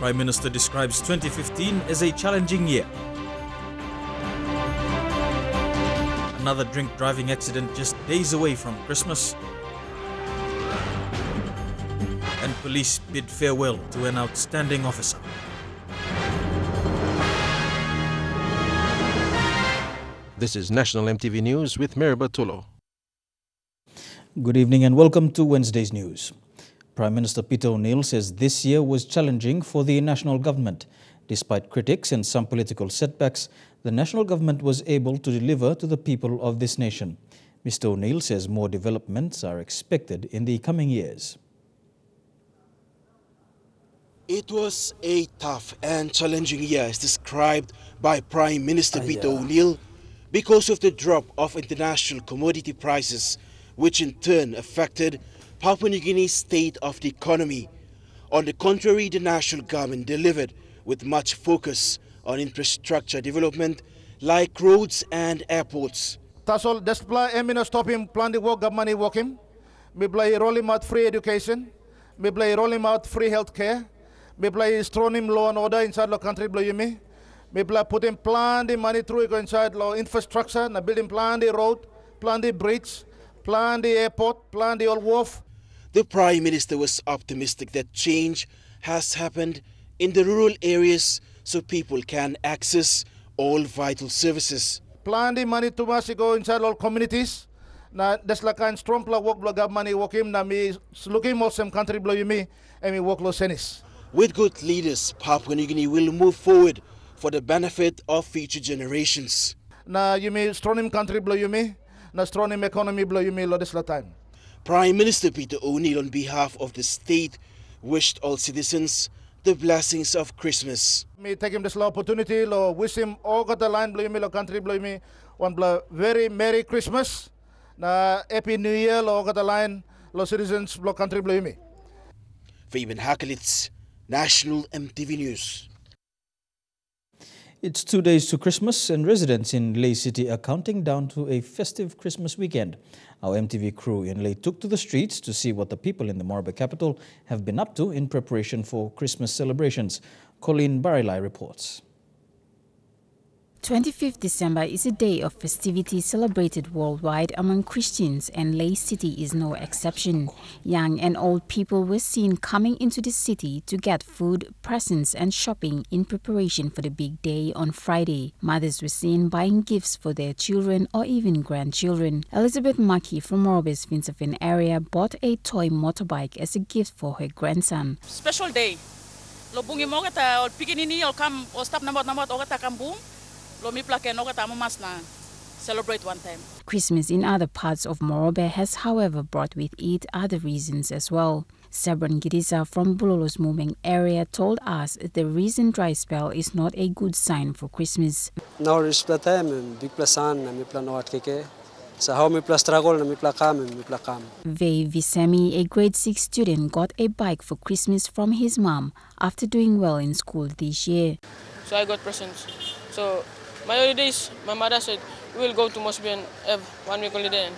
Prime Minister describes 2015 as a challenging year. Another drink-driving accident just days away from Christmas. And police bid farewell to an outstanding officer. This is National EMTV News with Meriba Tulo. Good evening and welcome to Wednesday's news. Prime Minister Peter O'Neill says this year was challenging for the national government. Despite critics and some political setbacks, the national government was able to deliver to the people of this nation. Mr. O'Neill says more developments are expected in the coming years. It was a tough and challenging year as described by Prime Minister Peter O'Neill because of the drop of international commodity prices, which in turn affected Papua New Guinea's state of the economy. On the contrary, the national government delivered with much focus on infrastructure development like roads and airports. Tasol despla emina stopim plan the work money working. Me play rolling out free education. Me play rolling out free health care. Me play strong law and order inside the country blow me. Me play putting plan the money through inside law infrastructure, na building plan the road, plan the bridge, plan the airport, plan the old wharf. The Prime Minister was optimistic that change has happened in the rural areas so people can access all vital services. Plan the money to mas go inside all communities. Na deslakan strong pla work blow money working na me looking more some country blow you me and me work lo senis. With good leaders, Papua New Guinea will move forward for the benefit of future generations. Na you me strong country blow you me, na strong economy blow you me lo desla time. Prime Minister Peter O'Neill, on behalf of the state, wished all citizens the blessings of Christmas. Me take him this opportunity, lo wish him all got the line blow me, lo country blow me, one blow very Merry Christmas, na Happy New Year, lo got the line, lo citizens blow country blow me. Fabian Hakelitz, National EMTV News. It's 2 days to Christmas and residents in Lae City are counting down to a festive Christmas weekend. Our EMTV crew in Lae took to the streets to see what the people in the Morobe capital have been up to in preparation for Christmas celebrations. Colleen Barilai reports. 25th December is a day of festivity celebrated worldwide among Christians, and Lae City is no exception. Young and old people were seen coming into the city to get food, presents and shopping in preparation for the big day on Friday. Mothers were seen buying gifts for their children or even grandchildren. Elizabeth Maki from Morobe's Vincevin area bought a toy motorbike as a gift for her grandson. Special day. Lo bungi mo kata pikinini ol kam o stop namot o kata kampung. Celebrate one time. Christmas in other parts of Morobe has, however, brought with it other reasons as well. Sabran Gidisa from Bulolo's Mumeng area told us the recent dry spell is not a good sign for Christmas. Now respect time, big plus sun, mi plan no keke. So how mi plus struggle, mi plan kam. Vei Visemi, a grade 6 student, got a bike for Christmas from his mom after doing well in school this year. So I got presents. So my holidays, my mother said, we will go to Mosby and have 1 week holiday and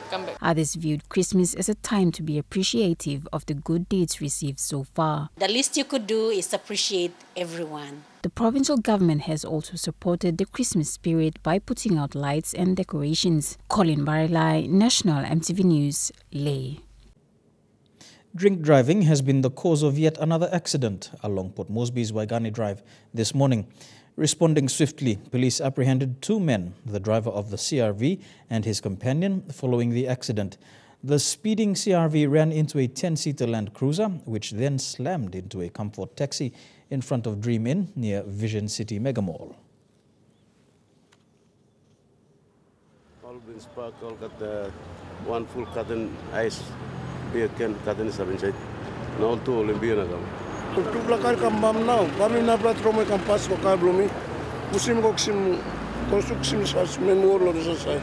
come back. Others viewed Christmas as a time to be appreciative of the good deeds received so far. The least you could do is appreciate everyone. The provincial government has also supported the Christmas spirit by putting out lights and decorations. Colin Barilai, National EMTV News, Lae. Drink driving has been the cause of yet another accident along Port Moresby's Waigani Drive this morning. Responding swiftly, police apprehended 2 men, the driver of the CRV and his companion, following the accident. The speeding CRV ran into a 10-seater Land Cruiser, which then slammed into a Comfort taxi in front of Dream Inn near Vision City Mega Mall. All been spark, all got one full carton ice, beer can, carton is inside. And all 2 Olympian again. Tu belakang kambam now, kami na plat romo kampas ko kablumi, musim ko sim konstruksi sas memor lo selesai.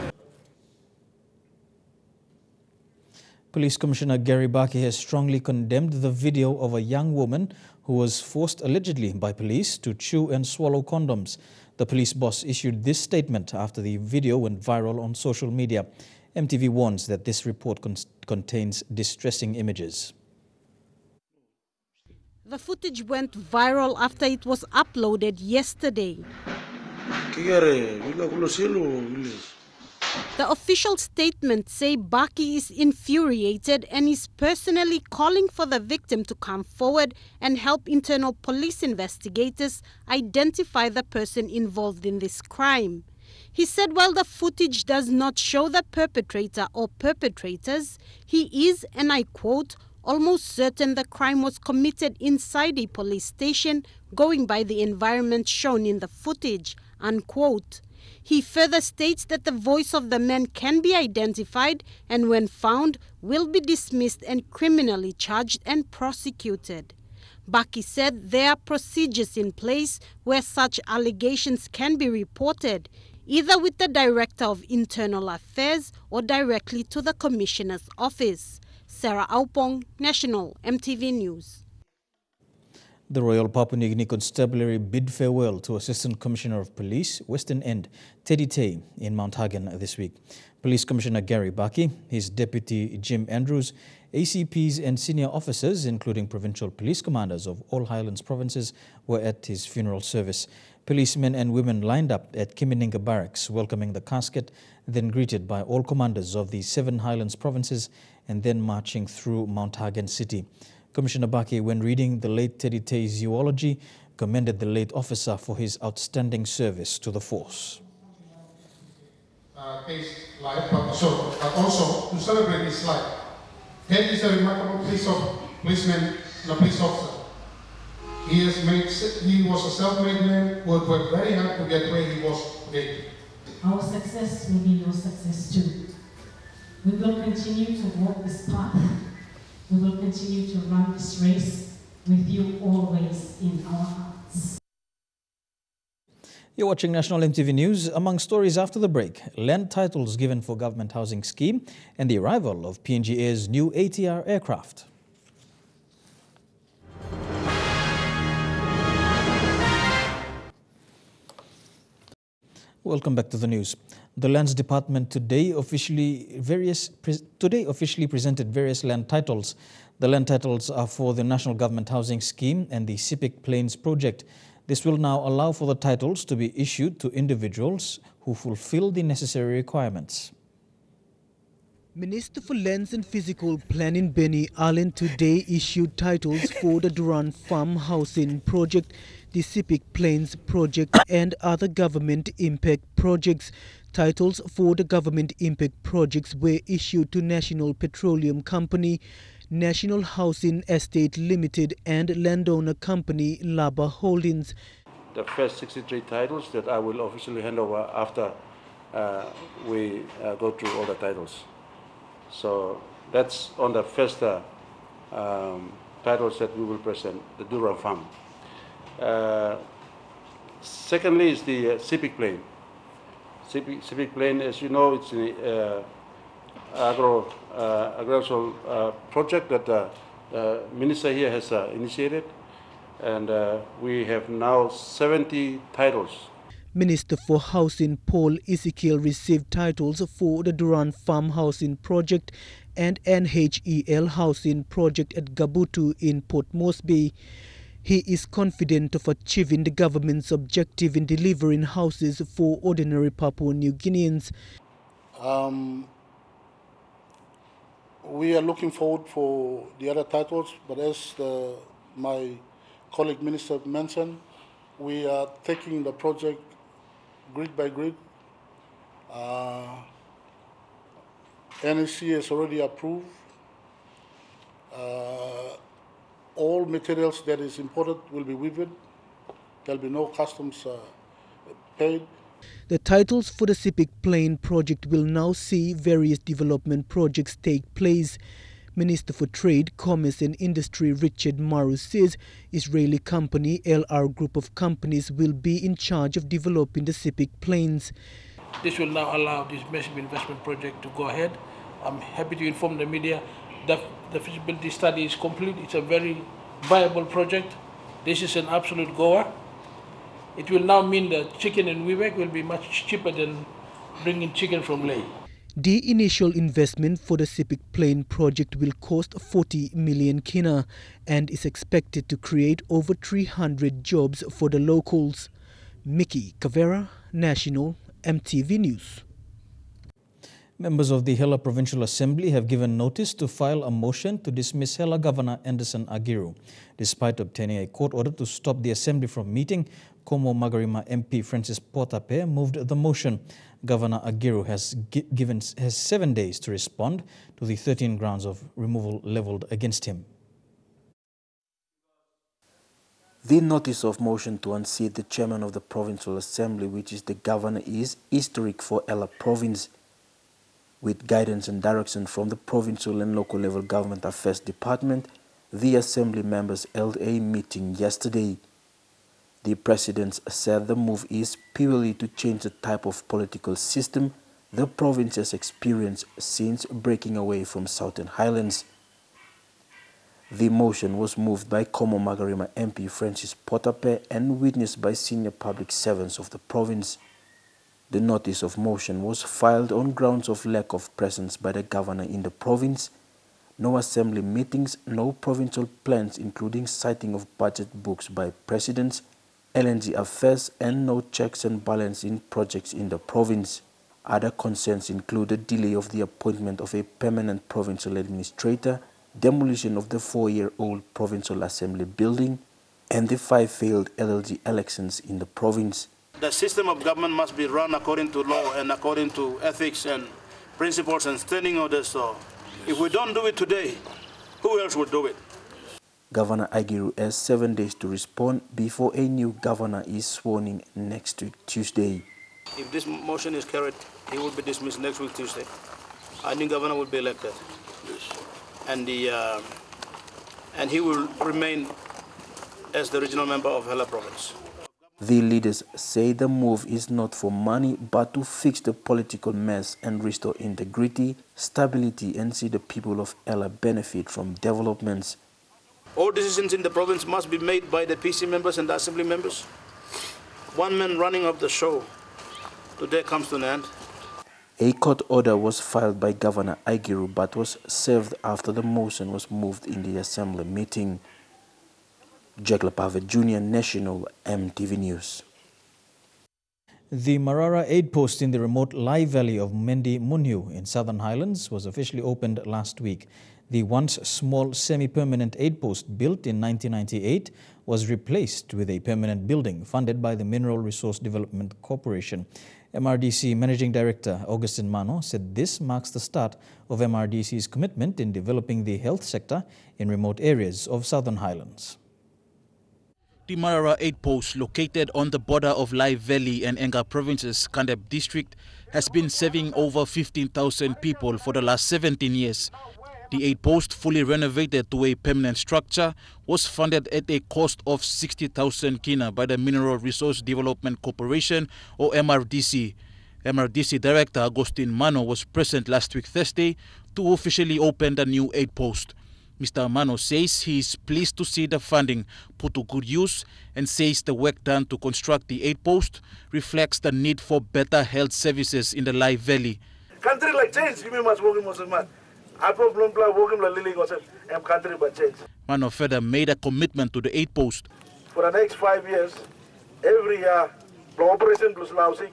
Police Commissioner Gary Baki has strongly condemned the video of a young woman who was forced allegedly by police to chew and swallow condoms. The police boss issued this statement after the video went viral on social media. EMTV warns that this report contains distressing images. The footage went viral after it was uploaded yesterday. The official statement say Baki is infuriated and is personally calling for the victim to come forward and help internal police investigators identify the person involved in this crime. He said while the footage does not show the perpetrator or perpetrators, he is, and I quote, almost certain the crime was committed inside a police station, going by the environment shown in the footage, unquote. He further states that the voice of the man can be identified and when found will be dismissed and criminally charged and prosecuted. Baki said there are procedures in place where such allegations can be reported, either with the Director of Internal Affairs or directly to the Commissioner's office. Sarah Aupong, National EMTV News. The Royal Papua New Guinea Constabulary bid farewell to Assistant Commissioner of Police, Western End, Teddy Tay, in Mount Hagen this week. Police Commissioner Gary Baki, his deputy Jim Andrews, ACPs and senior officers, including provincial police commanders of all Highlands provinces, were at his funeral service. Policemen and women lined up at Kimininga Barracks, welcoming the casket, then greeted by all commanders of the 7 Highlands provinces, and then marching through Mount Hagen City. Commissioner Baki, when reading the late Teddy Tay's eulogy, commended the late officer for his outstanding service to the force. Tay's life, but also to celebrate his life. Ted is a remarkable policeman and a police officer. He was a self-made man who worked very hard to get where he was today. Our success will be your success too. We will continue to walk this path. We will continue to run this race with you always in our hearts. You're watching National EMTV News. Among stories after the break, land titles given for government housing scheme and the arrival of PNG Air's new ATR aircraft. Welcome back to the news. The Lands Department today officially presented various land titles. The land titles are for the National Government Housing Scheme and the Sipik Plains project. This will now allow for the titles to be issued to individuals who fulfill the necessary requirements. Minister for Lands and Physical Planning Benny Allen today issued titles for the Duran Farm Housing Project, the Sipik Plains Project and other government impact projects. Titles for the government impact projects were issued to National Petroleum Company, National Housing Estate Limited and landowner company Laba Holdings. The first 63 titles that I will officially hand over after we go through all the titles. So that's on the first titles that we will present, the Duran Farm. Secondly is the Sipik Plain. Sipik Plain, as you know, it's an agricultural project that the minister here has initiated, and we have now 70 titles. Minister for Housing Paul Ezekiel received titles for the Duran Farm Housing Project and NHEL Housing Project at Gabutu in Port Moresby. He is confident of achieving the government's objective in delivering houses for ordinary Papua New Guineans. We are looking forward for the other titles, but as my colleague minister mentioned, we are taking the project grid by grid. NEC has already approved. All materials that is imported will be weaved. There'll be no customs paid. The titles for the Sipik Plain project will now see various development projects take place. Minister for Trade, Commerce and Industry Richard Maru says Israeli company LR Group of companies will be in charge of developing the Sipik Plains. This will now allow this massive investment project to go ahead. I'm happy to inform the media that the feasibility study is complete. It's a very viable project. This is an absolute goer. It will now mean that chicken in Wewak will be much cheaper than bringing chicken from Leh. The initial investment for the Sipik Plain project will cost 40 million kina and is expected to create over 300 jobs for the locals. Mickey Cavera, National MTV News. Members of the Hela Provincial Assembly have given notice to file a motion to dismiss Hela Governor Anderson Agiru. Despite obtaining a court order to stop the Assembly from meeting, Como Magarima MP Francis Potape moved the motion. Governor Agiru has 7 days to respond to the 13 grounds of removal leveled against him. The notice of motion to unseat the chairman of the Provincial Assembly, which is the governor, is historic for Ella Province. With guidance and direction from the provincial and local level government affairs department, the assembly members held a meeting yesterday. The president said the move is purely to change the type of political system the province has experienced since breaking away from Southern Highlands. The motion was moved by Como Magarima MP Francis Potape and witnessed by senior public servants of the province. The notice of motion was filed on grounds of lack of presence by the governor in the province, no assembly meetings, no provincial plans including citing of budget books by presidents, LNG affairs, and no checks and balance in projects in the province. Other concerns include the delay of the appointment of a permanent provincial administrator, demolition of the 4-year-old provincial assembly building, and the 5 failed LLG elections in the province. The system of government must be run according to law and according to ethics and principles and standing orders. So if we don't do it today, who else will do it? Governor Agiru has 7 days to respond before a new governor is sworn in next week, Tuesday. If this motion is carried, he will be dismissed next week, Tuesday. A new governor will be elected. And he will remain as the regional member of Hela Province. The leaders say the move is not for money but to fix the political mess and restore integrity, stability, and see the people of Ella benefit from developments. All decisions in the province must be made by the PC members and the assembly members. One man running of the show today comes to an end. A court order was filed by Governor Agiru but was served after the motion was moved in the assembly meeting. Jack Lapave Jr., National MTV News. The Marara aid post in the remote Lai Valley of Mendi Munhu in Southern Highlands was officially opened last week. The once small semi-permanent aid post built in 1998 was replaced with a permanent building funded by the Mineral Resource Development Corporation. MRDC Managing Director Augustin Mano said this marks the start of MRDC's commitment in developing the health sector in remote areas of Southern Highlands. The Marara aid post, located on the border of Lai Valley and Enga provinces, Kandep district, has been serving over 15,000 people for the last 17 years. The aid post, fully renovated to a permanent structure, was funded at a cost of 60,000 kina by the Mineral Resource Development Corporation, or MRDC. MRDC Director Augustin Mano was present last week Thursday to officially open the new aid post. Mr. Mano says he is pleased to see the funding put to good use and says the work done to construct the aid post reflects the need for better health services in the Lai Valley. Country like change, you must work in man. I problem working like Lily was a country but change. Mano further made a commitment to the aid post. For the next 5 years, every year, the operation plus lousy,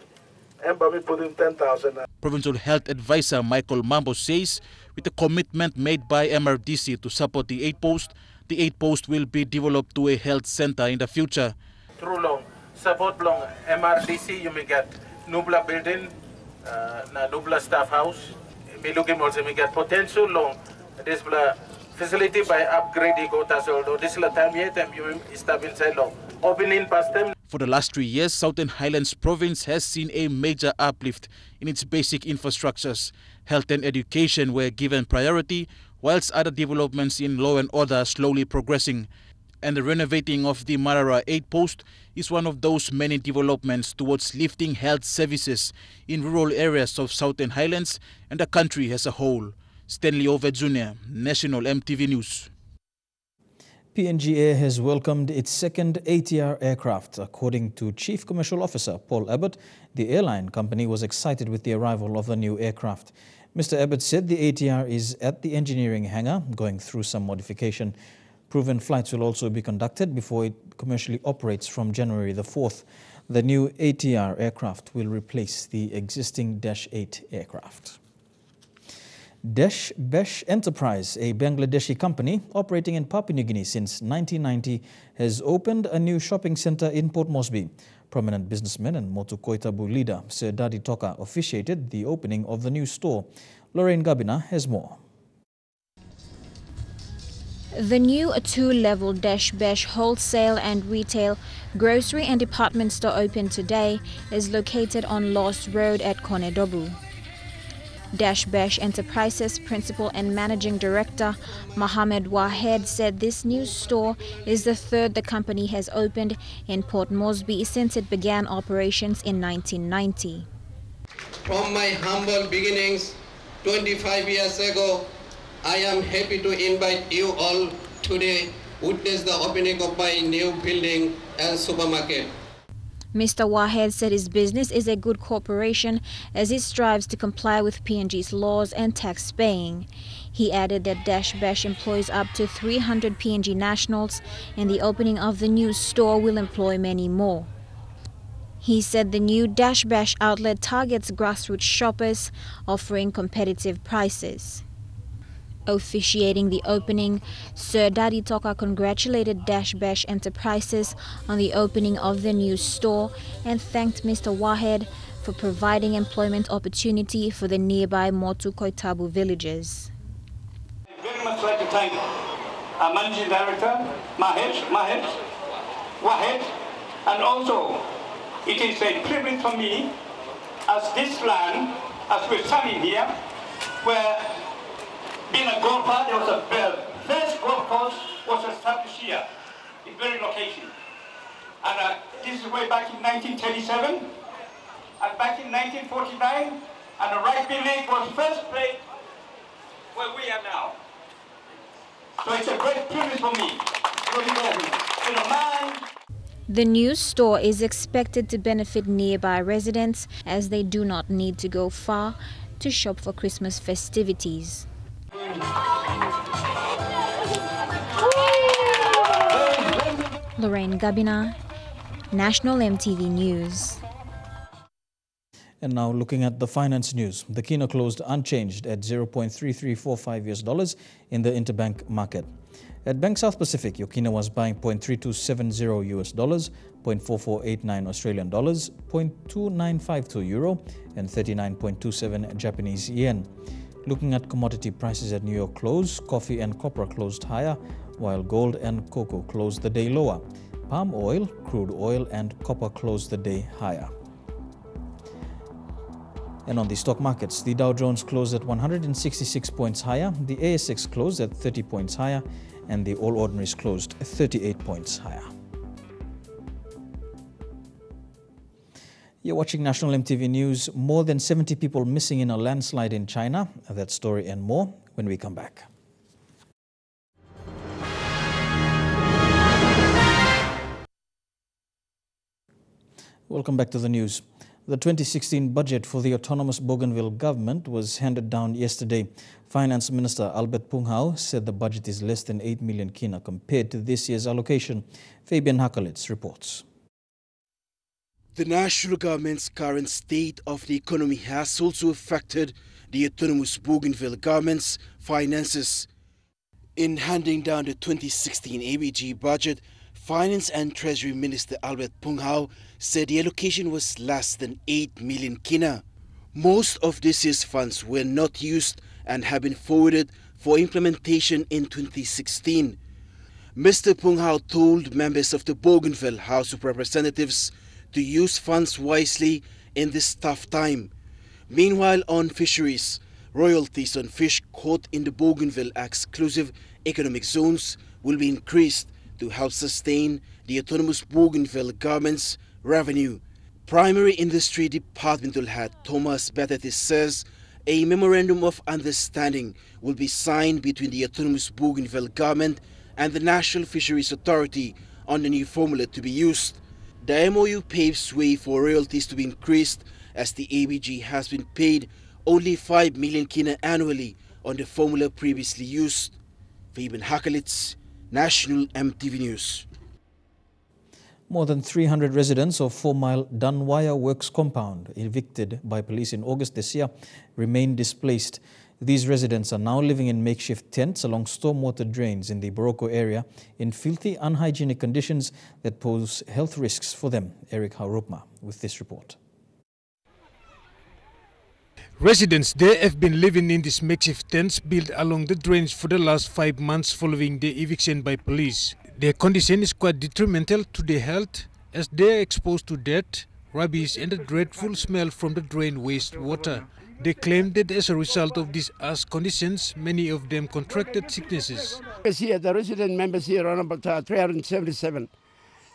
and Bobby put in 10,000. Provincial Health Advisor Michael Mambo says with the commitment made by MRDC to support the aid post will be developed to a health center in the future. Through long support long MRDC, you may get Nubla building, Nubla staff house. Me looking also may get potential long this facility by upgrading quotas. Although this is time yet, you establish long opening past them. For the last 3 years, Southern Highlands Province has seen a major uplift in its basic infrastructures. Health and education were given priority, whilst other developments in law and order are slowly progressing. And the renovating of the Marara aid post is one of those many developments towards lifting health services in rural areas of Southern Highlands and the country as a whole. Stanley Ove Jr., National MTV News. PNG Air has welcomed its second ATR aircraft. According to Chief Commercial Officer Paul Abbott, the airline company was excited with the arrival of the new aircraft. Mr. Abbott said the ATR is at the engineering hangar, going through some modification. Proven flights will also be conducted before it commercially operates from January the 4th. The new ATR aircraft will replace the existing Dash 8 aircraft. Dash Bash Enterprise, a Bangladeshi company operating in Papua New Guinea since 1990, has opened a new shopping center in Port Moresby. Prominent businessman and Motu Koitabu leader Sir Dadi Toka officiated the opening of the new store. Lorraine Gabina has more. The new two-level Dash Bash wholesale and retail, grocery and department store opened today is located on Lost Road at Konedobu. Dash Bash Enterprises Principal and Managing Director Mohammed Wahed said this new store is the third the company has opened in Port Moresby since it began operations in 1990. From my humble beginnings 25 years ago, I am happy to invite you all today to witness the opening of my new building and supermarket. Mr. Wahed said his business is a good corporation as he strives to comply with PNG's laws and tax paying. He added that Dash Bash employs up to 300 PNG nationals and the opening of the new store will employ many more. He said the new Dash Bash outlet targets grassroots shoppers, offering competitive prices. Officiating the opening, Sir Dadi Toka congratulated Dash Bash Enterprises on the opening of the new store and thanked Mr. Wahed for providing employment opportunity for the nearby Motu Koitabu villagers. I'd very much like to thank our Managing Director, Wahed, and also it is a privilege for me as this land, as we're standing here, where being a golfer, there was a first golf course was established here, in very location. And this is way back in 1937, and back in 1949, and the rugby league was first played where we are now. So it's a great privilege for me. The new store is expected to benefit nearby residents as they do not need to go far to shop for Christmas festivities. Lorraine Gabina, National EMTV News. And now looking at the finance news. The kina closed unchanged at 0.3345 US dollars in the interbank market. At Bank South Pacific, your kina was buying 0.3270 US dollars, 0.4489 Australian dollars, 0.2952 euro, and 39.27 Japanese yen. Looking at commodity prices at New York close, coffee and copper closed higher, while gold and cocoa closed the day lower. Palm oil, crude oil, and copper closed the day higher. And on the stock markets, the Dow Jones closed at 166 points higher, the ASX closed at 30 points higher, and the All Ordinaries closed at 38 points higher. You're watching National EMTV News. More than 70 people missing in a landslide in China. That story and more when we come back. Welcome back to the news. The 2016 budget for the autonomous Bougainville government was handed down yesterday. Finance Minister Albert Punghao said the budget is less than 8 million kina compared to this year's allocation. Fabian Hakalitz reports. The national government's current state of the economy has also affected the autonomous Bougainville government's finances. In handing down the 2016 ABG budget, Finance and Treasury Minister Albert Punghao said the allocation was less than 8 million kina. Most of this year's funds were not used and have been forwarded for implementation in 2016. Mr. Punghao told members of the Bougainville House of Representatives to use funds wisely in this tough time. Meanwhile, on fisheries, royalties on fish caught in the Bougainville exclusive economic zones will be increased to help sustain the autonomous Bougainville government's revenue. Primary Industry Departmental Head Thomas Betetis says a memorandum of understanding will be signed between the autonomous Bougainville government and the National Fisheries Authority on the new formula to be used. The MOU paves way for royalties to be increased as the ABG has been paid only 5 million kina annually on the formula previously used. Fabian Hakalitz, National EMTV News. More than 300 residents of 4 Mile Dunwire Works compound, evicted by police in August this year, remain displaced. These residents are now living in makeshift tents along stormwater drains in the Boroko area in filthy, unhygienic conditions that pose health risks for them. Eric Harupma with this report. Residents there have been living in these makeshift tents built along the drains for the last 5 months following the eviction by police. Their condition is quite detrimental to their health as they are exposed to dirt, rubbish and the dreadful smell from the drain wastewater. They claim that as a result of these harsh conditions, many of them contracted sicknesses. Here, the resident members here are about 377.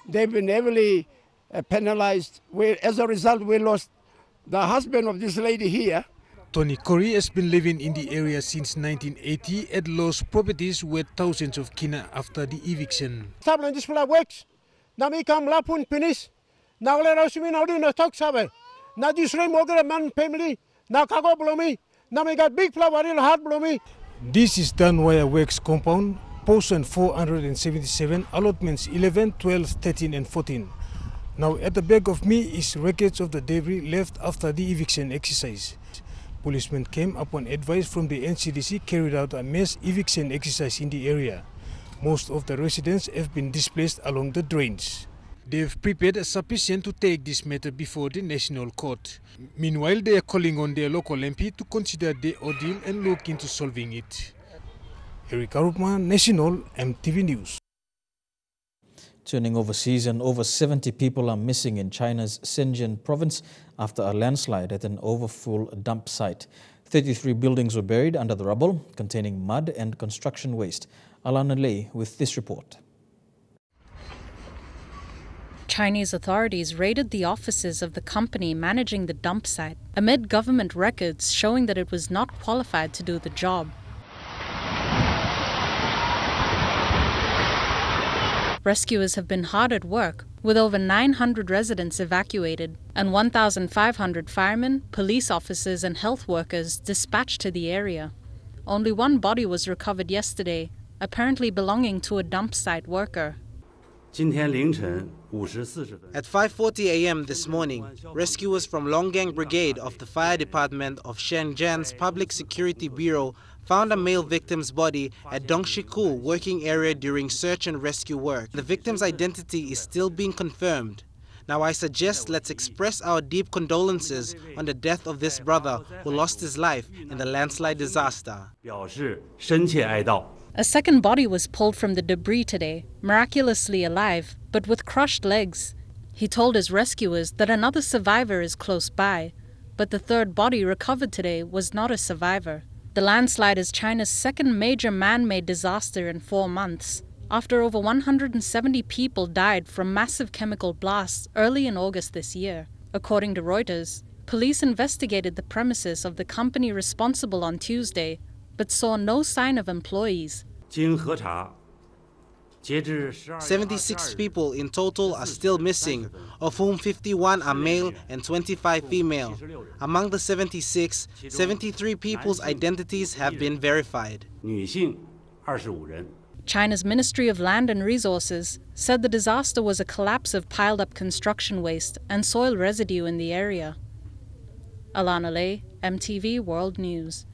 They've been heavily penalized. As a result, we lost the husband of this lady here. Tony Corey has been living in the area since 1980 and lost properties worth thousands of kina after the eviction. This works. Now we come lapun finish. Now let us win out in the talk sabe. Now this room over man family. Now kago blow me. Now we got big flower in hard blow me. This is Dunwire Works compound, Post 477, allotments 11, 12, 13 and 14. Now at the back of me is wreckage of the debris left after the eviction exercise. Policemen came upon advice from the NCDC carried out a mass eviction exercise in the area. Most of the residents have been displaced along the drains. They have prepared sufficient to take this matter before the National Court. Meanwhile, they are calling on their local MP to consider the ordeal and look into solving it. Eric Arupman, National EMTV News. Turning overseas, and over 70 people are missing in China's Shenzhen province after a landslide at an overfull dump site. 33 buildings were buried under the rubble, containing mud and construction waste. Alana Lei with this report. Chinese authorities raided the offices of the company managing the dump site, amid government records showing that it was not qualified to do the job. Rescuers have been hard at work, with over 900 residents evacuated and 1,500 firemen, police officers and health workers dispatched to the area. Only one body was recovered yesterday, apparently belonging to a dump site worker. At 5:40 a.m. this morning, rescuers from Longgang Brigade of the Fire Department of Shenzhen's Public Security Bureau found a male victim's body at Dongshiku working area during search and rescue work. The victim's identity is still being confirmed. Now I suggest let's express our deep condolences on the death of this brother who lost his life in the landslide disaster. A second body was pulled from the debris today, miraculously alive, but with crushed legs. He told his rescuers that another survivor is close by, but the third body recovered today was not a survivor. The landslide is China's second major man-made disaster in 4 months, after over 170 people died from massive chemical blasts early in August this year. According to Reuters, police investigated the premises of the company responsible on Tuesday, but saw no sign of employees. 76 people in total are still missing, of whom 51 are male and 25 female. Among the 76, 73 people's identities have been verified. China's Ministry of Land and Resources said the disaster was a collapse of piled-up construction waste and soil residue in the area. Alana Lei, EMTV World News.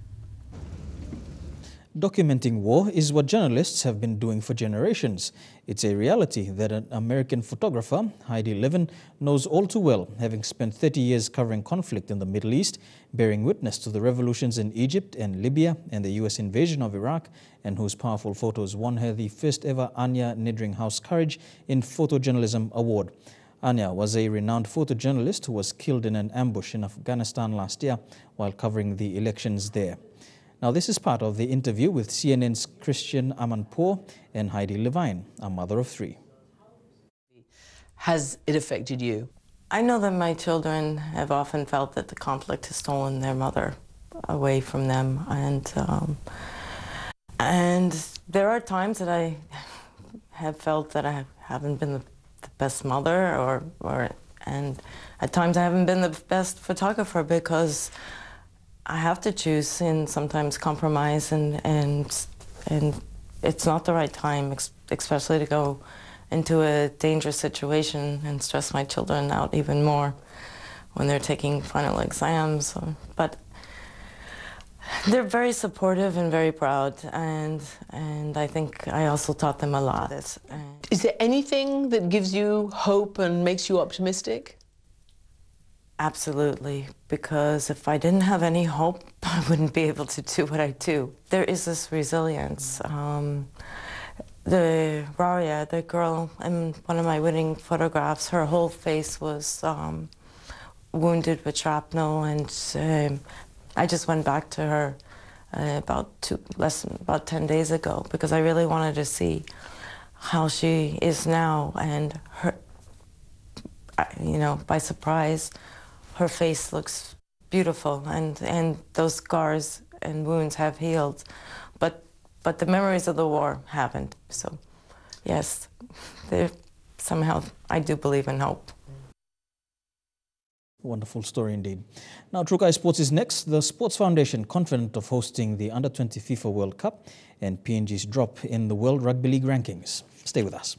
Documenting war is what journalists have been doing for generations. It's a reality that an American photographer, Heidi Levin, knows all too well, having spent 30 years covering conflict in the Middle East, bearing witness to the revolutions in Egypt and Libya and the U.S. invasion of Iraq, and whose powerful photos won her the first ever Anya Nedringhaus Courage in Photojournalism Award. Anya was a renowned photojournalist who was killed in an ambush in Afghanistan last year while covering the elections there. Now, this is part of the interview with CNN's Christian Amanpour and Heidi Levine, a mother of 3. Has it affected you? I know that my children have often felt that the conflict has stolen their mother away from them, and there are times that have felt that I haven't been the best mother, and at times I haven't been the best photographer because I have to choose and sometimes compromise, and it's not the right time, especially to go into a dangerous situation and stress my children out even more when they're taking final exams. But they're very supportive and very proud, and I think I also taught them a lot. Is there anything that gives you hope and makes you optimistic? Absolutely, because if I didn't have any hope, I wouldn't be able to do what I do. There is this resilience. The Raria, the girl in one of my winning photographs, her whole face was wounded with shrapnel, and I just went back to her about 10 days ago because I really wanted to see how she is now, and her, by surprise, her face looks beautiful, and those scars and wounds have healed, but the memories of the war haven't. So, yes, somehow I do believe in hope. Wonderful story indeed. Now, Trukai Sports is next. The Sports Foundation confident of hosting the Under-20 FIFA World Cup and PNG's drop in the World Rugby League rankings. Stay with us.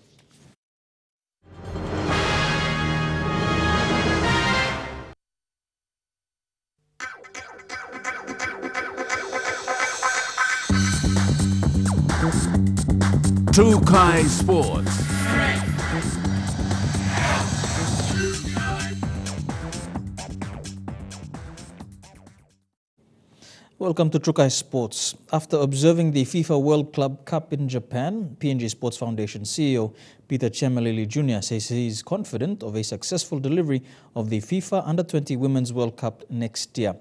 Trukai Sports. Welcome to Trukai Sports. After observing the FIFA World Club Cup in Japan, PNG Sports Foundation CEO Peter Chamalili Jr. says he is confident of a successful delivery of the FIFA Under-20 Women's World Cup next year.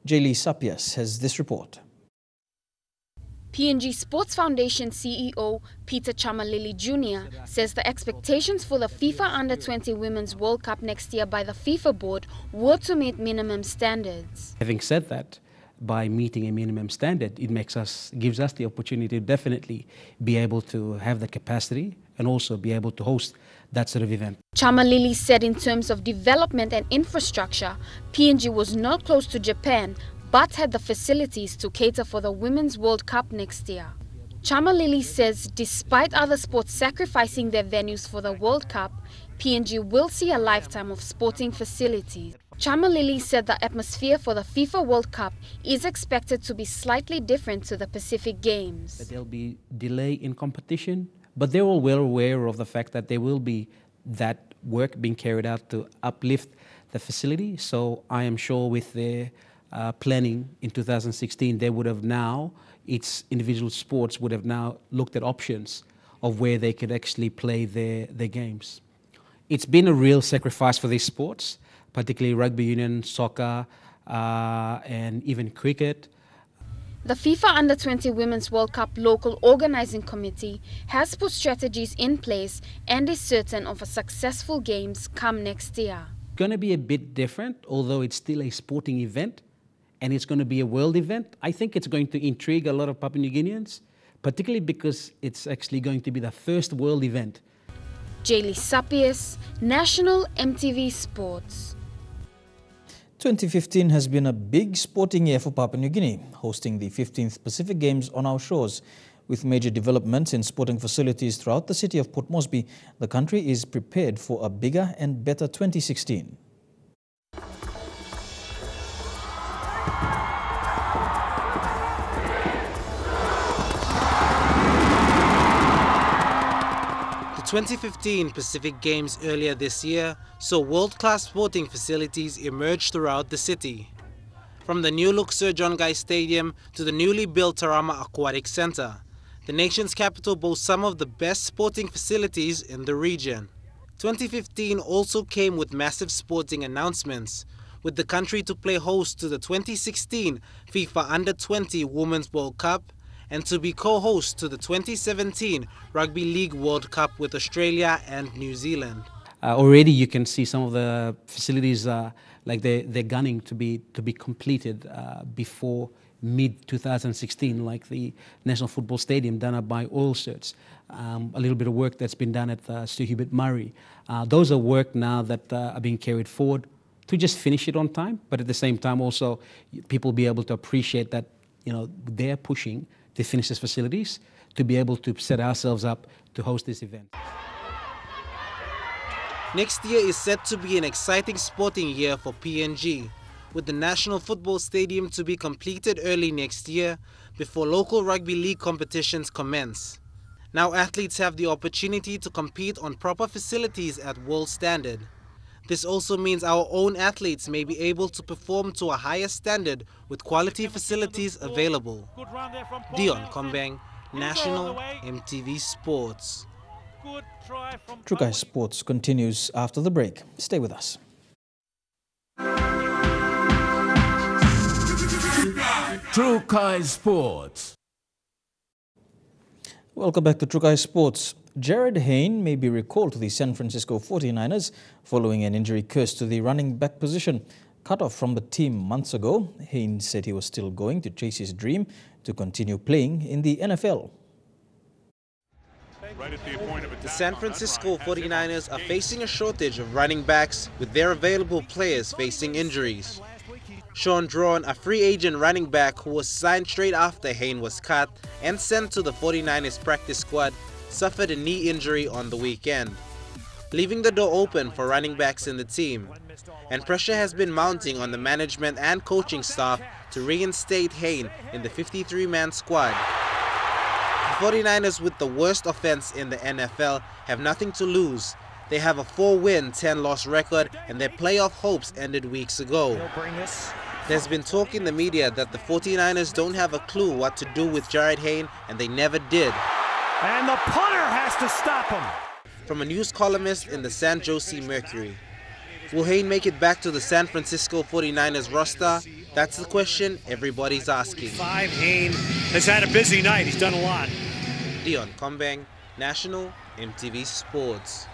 Jaylee Sapias has this report. PNG Sports Foundation CEO Peter Chamalili Jr. says the expectations for the FIFA Under-20 Women's World Cup next year by the FIFA board were to meet minimum standards. Having said that, by meeting a minimum standard, it gives us the opportunity to definitely be able to have the capacity and also be able to host that sort of event. Chamalili said in terms of development and infrastructure, PNG was not close to Japan, but had the facilities to cater for the Women's World Cup next year. Chamalili says despite other sports sacrificing their venues for the World Cup, PNG will see a lifetime of sporting facilities. Chamalili said the atmosphere for the FIFA World Cup is expected to be slightly different to the Pacific Games. There'll be delay in competition, but they're all well aware of the fact that there will be that work being carried out to uplift the facility. So I am sure with their planning in 2016, they would have now, each individual sports would have now looked at options of where they could actually play their games. It's been a real sacrifice for these sports, particularly rugby union, soccer, and even cricket. The FIFA Under-20 Women's World Cup local organizing committee has put strategies in place and is certain of a successful games come next year. It's going to be a bit different, although it's still a sporting event, and it's going to be a world event. I think it's going to intrigue a lot of Papua New Guineans, particularly because it's actually going to be the first world event. Jaylee Sapias, National EMTV Sports. 2015 has been a big sporting year for Papua New Guinea, hosting the 15th Pacific Games on our shores. With major developments in sporting facilities throughout the city of Port Moresby, the country is prepared for a bigger and better 2016. The 2015 Pacific Games earlier this year saw world-class sporting facilities emerge throughout the city. From the new-look Sir John Guy Stadium to the newly built Tarama Aquatic Centre, the nation's capital boasts some of the best sporting facilities in the region. 2015 also came with massive sporting announcements, with the country to play host to the 2016 FIFA Under-20 Women's World Cup and to be co-host to the 2017 Rugby League World Cup with Australia and New Zealand. Already you can see some of the facilities like they're gunning to be completed before mid-2016, like the National Football Stadium done up by Oil Search. A little bit of work that's been done at Sir Hubert Murray. Those are work now that are being carried forward to just finish it on time, but at the same time also people be able to appreciate that, you know, they're pushing to finish these facilities to be able to set ourselves up to host this event. Next year is set to be an exciting sporting year for PNG, with the National Football Stadium to be completed early next year before local rugby league competitions commence. Now athletes have the opportunity to compete on proper facilities at world standard. This also means our own athletes may be able to perform to a higher standard with quality facilities available. Dion Kombeng, National EMTV Sports. Trukai Sports continues after the break. Stay with us. Trukai Sports. Welcome back to Trukai Sports. Jared Hayne may be recalled to the San Francisco 49ers following an injury cursed to the running back position. Cut off from the team months ago, Hayne said he was still going to chase his dream to continue playing in the NFL. The San Francisco 49ers are facing a shortage of running backs with their available players facing injuries. Sean Drawn, a free agent running back who was signed straight after Hayne was cut and sent to the 49ers practice squad, suffered a knee injury on the weekend, leaving the door open for running backs in the team. And pressure has been mounting on the management and coaching staff to reinstate Hayne in the 53-man squad. The 49ers, with the worst offense in the NFL, have nothing to lose. They have a 4-win, 10-loss record, and their playoff hopes ended weeks ago. There's been talk in the media that the 49ers don't have a clue what to do with Jared Hayne, and they never did. And the punter has to stop him. From a news columnist in the San Jose Mercury. Will Hayne make it back to the San Francisco 49ers roster? That's the question everybody's asking. Hayne has had a busy night. He's done a lot. Dion Kombeng, National EMTV Sports.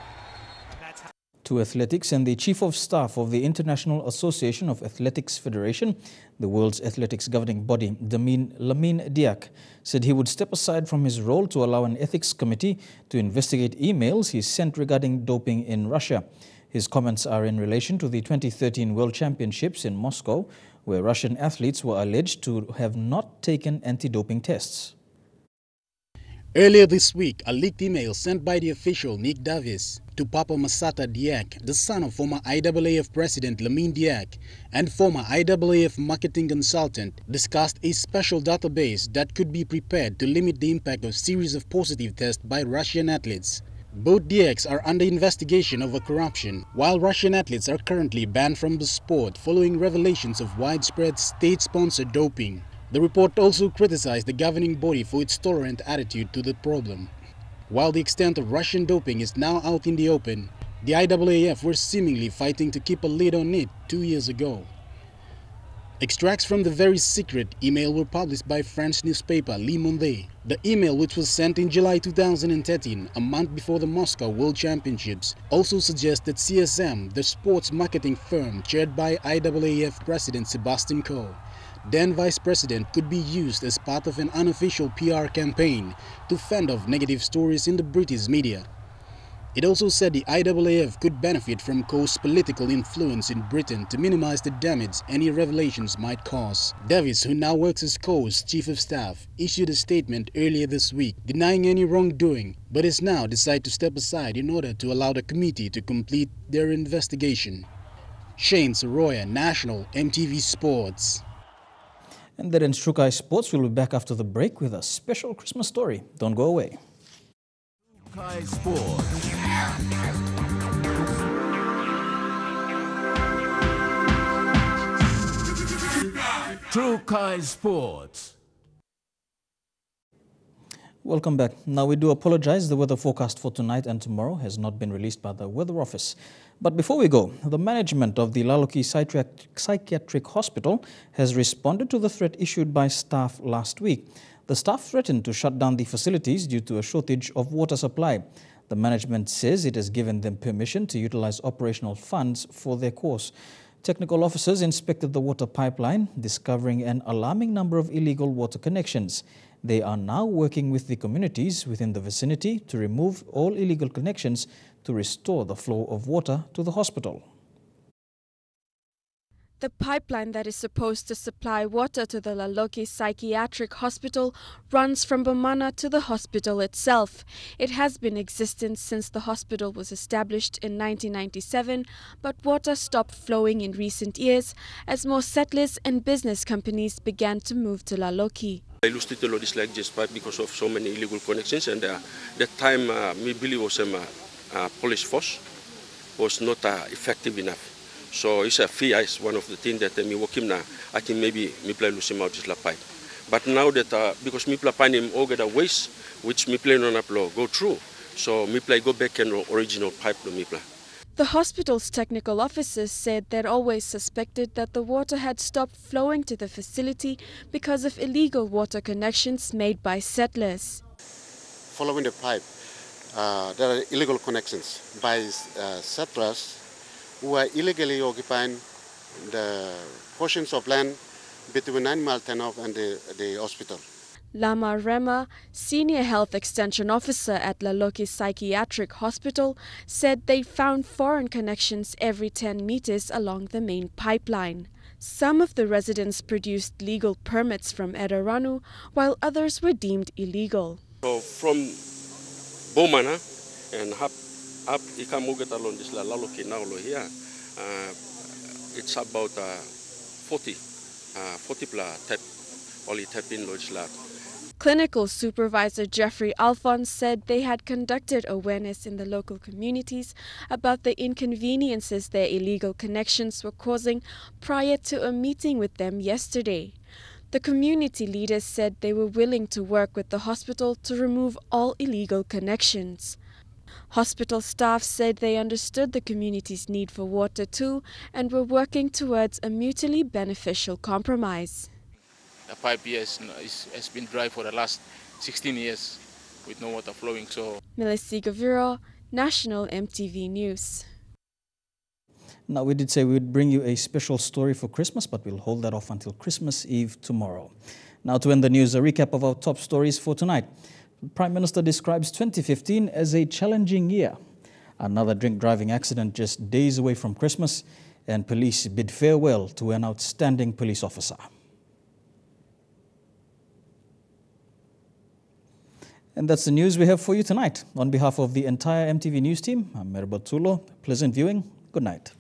To athletics, and the Chief of Staff of the International Association of Athletics Federation, the world's athletics governing body, Lamine Diack, said he would step aside from his role to allow an ethics committee to investigate emails he sent regarding doping in Russia. His comments are in relation to the 2013 World Championships in Moscow, where Russian athletes were alleged to have not taken anti-doping tests. Earlier this week, a leaked email sent by the official Nick Davis to Papa Masata Diack, the son of former IAAF President Lamine Diack and former IAAF marketing consultant, discussed a special database that could be prepared to limit the impact of series of positive tests by Russian athletes. Both Diacks are under investigation over corruption, while Russian athletes are currently banned from the sport following revelations of widespread state-sponsored doping. The report also criticized the governing body for its tolerant attitude to the problem. While the extent of Russian doping is now out in the open, the IAAF were seemingly fighting to keep a lid on it 2 years ago. Extracts from the very secret email were published by French newspaper Le Monde. The email, which was sent in July 2013, a month before the Moscow World Championships, also suggests that CSM, the sports marketing firm chaired by IAAF President Sebastian Coe, then Vice President, could be used as part of an unofficial PR campaign to fend off negative stories in the British media. It also said the IAAF could benefit from Coe's political influence in Britain to minimize the damage any revelations might cause. Davis, who now works as Coe's Chief of Staff, issued a statement earlier this week denying any wrongdoing, but has now decided to step aside in order to allow the committee to complete their investigation. Shane Soroya, National EMTV Sports. And that ends Trukai Sports. We'll be back after the break with a special Christmas story. Don't go away. Trukai Sports. Trukai Sports. Welcome back. Now, we do apologize. The weather forecast for tonight and tomorrow has not been released by the Weather Office. But before we go, the management of the Laloki Psychiatric Hospital has responded to the threat issued by staff last week. The staff threatened to shut down the facilities due to a shortage of water supply. The management says it has given them permission to utilize operational funds for their course. Technical officers inspected the water pipeline, discovering an alarming number of illegal water connections. They are now working with the communities within the vicinity to remove all illegal connections to restore the flow of water to the hospital. The pipeline that is supposed to supply water to the Laloki Psychiatric Hospital runs from Bomana to the hospital itself. It has been existent since the hospital was established in 1997, but water stopped flowing in recent years as more settlers and business companies began to move to Laloki. I lost the this like this pipe because of so many illegal connections, and that time me believe was police force was not effective enough. So it's a fear is one of the things that me work him now. I think maybe me play lose him out this la pipe. But now that because me play find him all get a waste which me play on upload go through. So me play go back and original pipe to me play. The hospital's technical officers said they'd always suspected that the water had stopped flowing to the facility because of illegal water connections made by settlers. Following the pipe, there are illegal connections by settlers who are illegally occupying the portions of land between Animal Tenov and the hospital. Lama Rema, Senior Health Extension Officer at Laloki Psychiatric Hospital, said they found foreign connections every 10 meters along the main pipeline. Some of the residents produced legal permits from Edaranu, while others were deemed illegal. So from Bomana and up Ikamuget along this Laloki now here, it's about 40 tap, only tap in Lodge. Clinical Supervisor Jeffrey Alphonse said they had conducted awareness in the local communities about the inconveniences their illegal connections were causing prior to a meeting with them yesterday. The community leaders said they were willing to work with the hospital to remove all illegal connections. Hospital staff said they understood the community's need for water too and were working towards a mutually beneficial compromise. The pipe here has been dry for the last 16 years with no water flowing. So, Melissa Gaviro, National EMTV News. Now, we did say we would bring you a special story for Christmas, but we'll hold that off until Christmas Eve tomorrow. Now, to end the news, a recap of our top stories for tonight. The Prime Minister describes 2015 as a challenging year. Another drink-driving accident just days away from Christmas, and police bid farewell to an outstanding police officer. And that's the news we have for you tonight. On behalf of the entire EMTV News team, I'm Merba Tulo. Pleasant viewing. Good night.